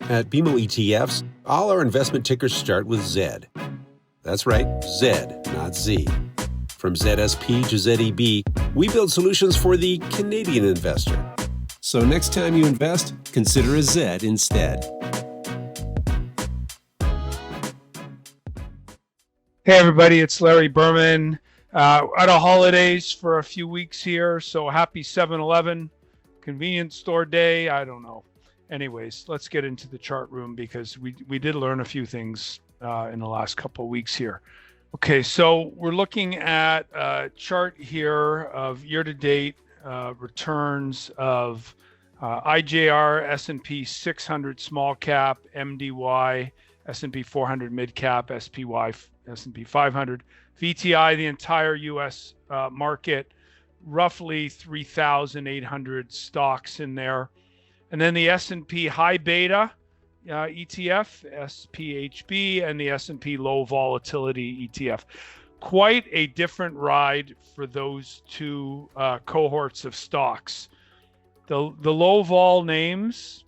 At BMO ETFs, all our investment tickers start with Z. That's right, Z, not Z. From ZSP to ZEB, we build solutions for the Canadian investor. So next time you invest, consider a Z instead. Hey everybody, it's Larry Berman. Out of holidays for a few weeks here, so happy 7-Eleven, convenience store day, I don't know. Anyways, let's get into the chart room because we did learn a few things in the last couple of weeks here. Okay, so we're looking at a chart here of year-to-date returns of IJR, S&P 600 small cap, MDY, S&P 400 mid cap, SPY, S&P 500, VTI, the entire US market, roughly 3,800 stocks in there. And then the S&P high beta ETF, SPHB, and the S&P low volatility ETF. Quite a different ride for those two cohorts of stocks. The low vol names,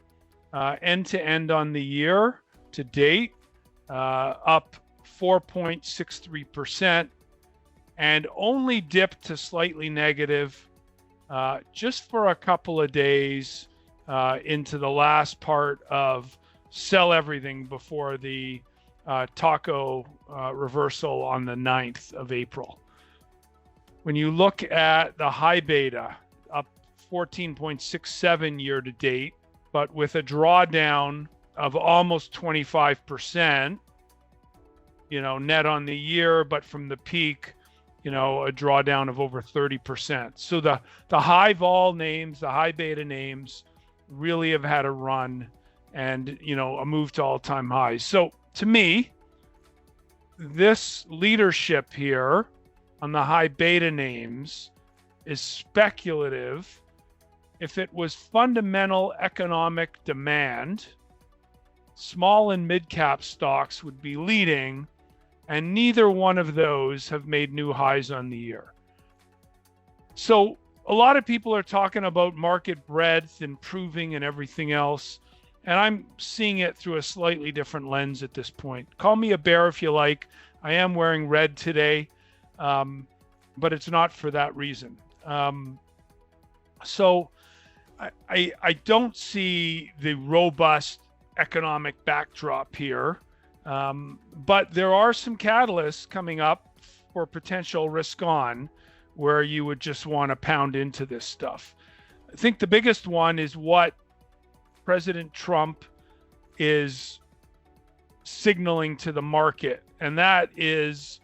end to end on the year to date, up 4.63%, and only dipped to slightly negative just for a couple of days into the last part of sell everything before the taco reversal on the 9th of April. When you look at the high beta, up 14.67 year to date, but with a drawdown of almost 25%, net on the year, but from the peak, a drawdown of over 30%. So the high vol names, the high beta names really have had a run and, a move to all-time highs. So to me, this leadership here on the high beta names is speculative. If it was fundamental economic demand, small and mid-cap stocks would be leading, and neither one of those have made new highs on the year. So a lot of people are talking about market breadth improving and everything else, and I'm seeing it through a slightly different lens at this point. Call me a bear if you like. I am wearing red today, but it's not for that reason. So I don't see the robust economic backdrop here. But there are some catalysts coming up for potential risk on where you would just want to pound into this stuff. I think the biggest one is what President Trump is signaling to the market. And that is,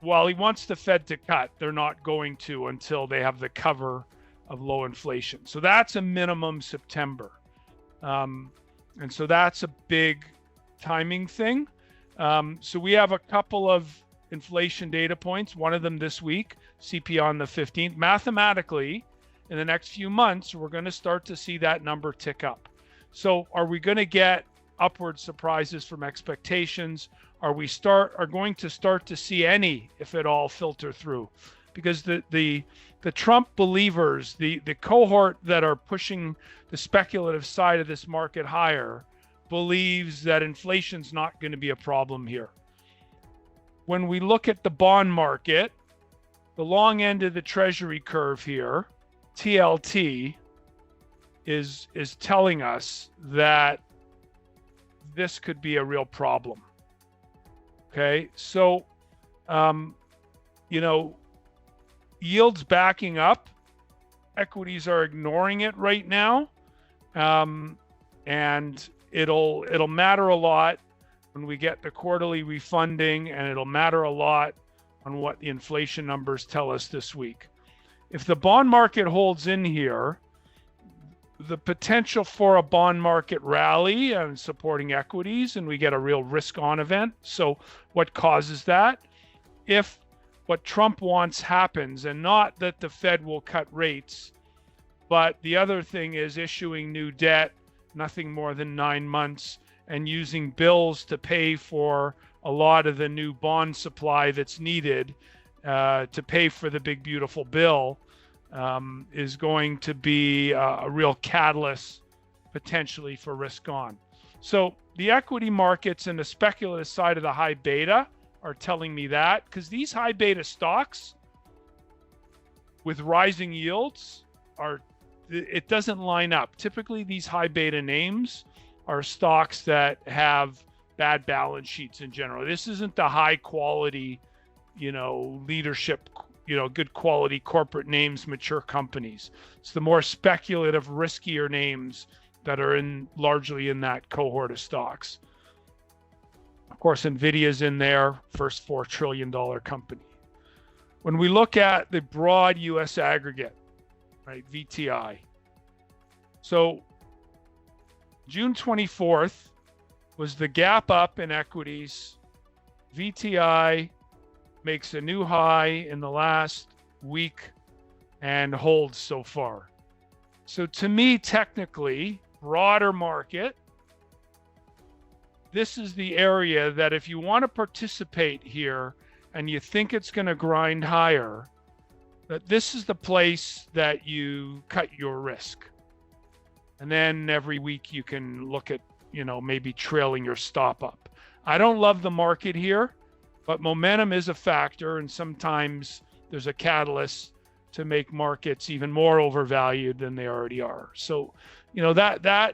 while he wants the Fed to cut, they're not going to until they have the cover of low inflation. So that's a minimum September. And so that's a big timing thing. So we have a couple of inflation data points, one of them this week, CPI on the 15th. Mathematically, in the next few months, we're going to start to see that number tick up. So are we going to get upward surprises from expectations? Are going to start to see any, if at all, filter through? Because the Trump believers, the cohort that are pushing the speculative side of this market higher, believes that inflation's not going to be a problem here. When we look at the bond market, the long end of the treasury curve here, TLT, is telling us that this could be a real problem. Okay, so yields backing up, equities are ignoring it right now, and it'll matter a lot when we get the quarterly refunding, and it'll matter a lot on what the inflation numbers tell us this week. If the bond market holds in here, the potential for a bond market rally and supporting equities, and we get a real risk-on event. So what causes that? If what Trump wants happens, and not that the Fed will cut rates, but the other thing is issuing new debt, nothing more than 9 months, and using bills to pay for a lot of the new bond supply that's needed to pay for the big, beautiful bill, is going to be a real catalyst potentially for risk on. So the equity markets and the speculative side of the high beta are telling me that, because these high beta stocks with rising yields it doesn't line up. Typically, these high beta names are stocks that have bad balance sheets in general. This isn't the high quality, leadership, good quality corporate names, mature companies. It's the more speculative, riskier names that are largely in that cohort of stocks. Of course, Nvidia's in there, first $4 trillion company. When we look at the broad US aggregate, right, VTI. So June 24th was the gap up in equities. VTI makes a new high in the last week and holds so far. So to me, technically, broader market, this is the area that if you want to participate here and you think it's going to grind higher, that this is the place that you cut your risk. And then every week you can look at, maybe trailing your stop up. I don't love the market here, but momentum is a factor, and sometimes there's a catalyst to make markets even more overvalued than they already are. So, the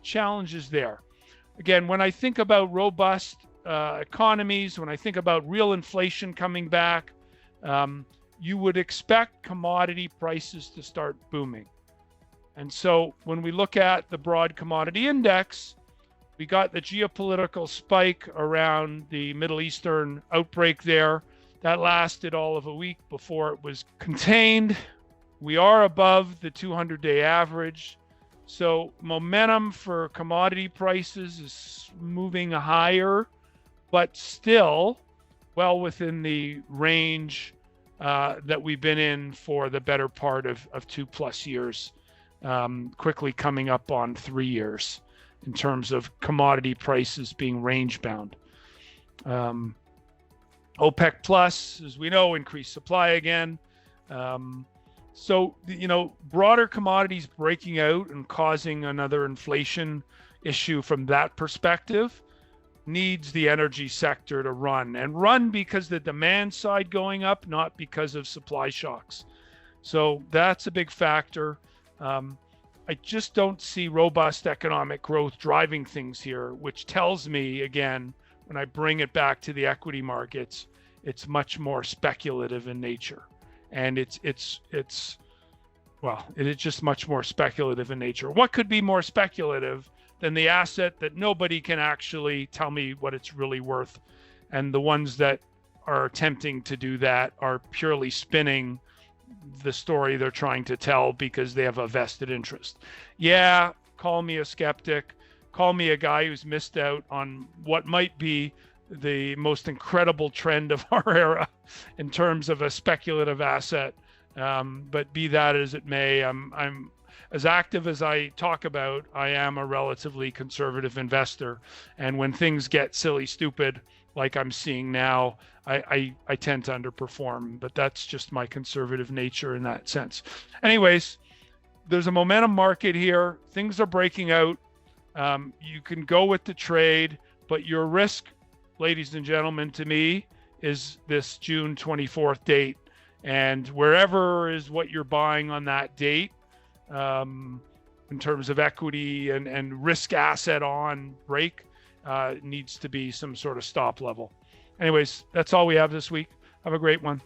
challenge is there. Again, when I think about robust economies, when I think about real inflation coming back, you would expect commodity prices to start booming. And so when we look at the broad commodity index, we got the geopolitical spike around the Middle Eastern outbreak there. That lasted all of a week before it was contained. We are above the 200-day average. So momentum for commodity prices is moving higher, but still well within the range that we've been in for the better part of 2+ years, quickly coming up on 3 years in terms of commodity prices being range bound. OPEC Plus, as we know, increased supply again. So, broader commodities breaking out and causing another inflation issue from that perspective needs the energy sector to run because the demand side going up, not because of supply shocks. So that's a big factor. I just don't see robust economic growth driving things here, which tells me, again, when I bring it back to the equity markets, it's much more speculative in nature. And it is just much more speculative in nature. What could be more speculative than the asset that nobody can actually tell me what it's really worth? And the ones that are attempting to do that are purely spinning the story they're trying to tell because they have a vested interest. Yeah, call me a skeptic, call me a guy who's missed out on what might be the most incredible trend of our era in terms of a speculative asset. But be that as it may, I'm as active as I talk about. I am a relatively conservative investor, and when things get silly stupid like I'm seeing now, I tend to underperform, but that's just my conservative nature in that sense. Anyways, there's a momentum market here. Things are breaking out. You can go with the trade, but your risk, ladies and gentlemen, to me, is this June 24th date. And wherever is what you're buying on that date, in terms of equity and risk asset on break, needs to be some sort of stop level. Anyways, that's all we have this week. Have a great one.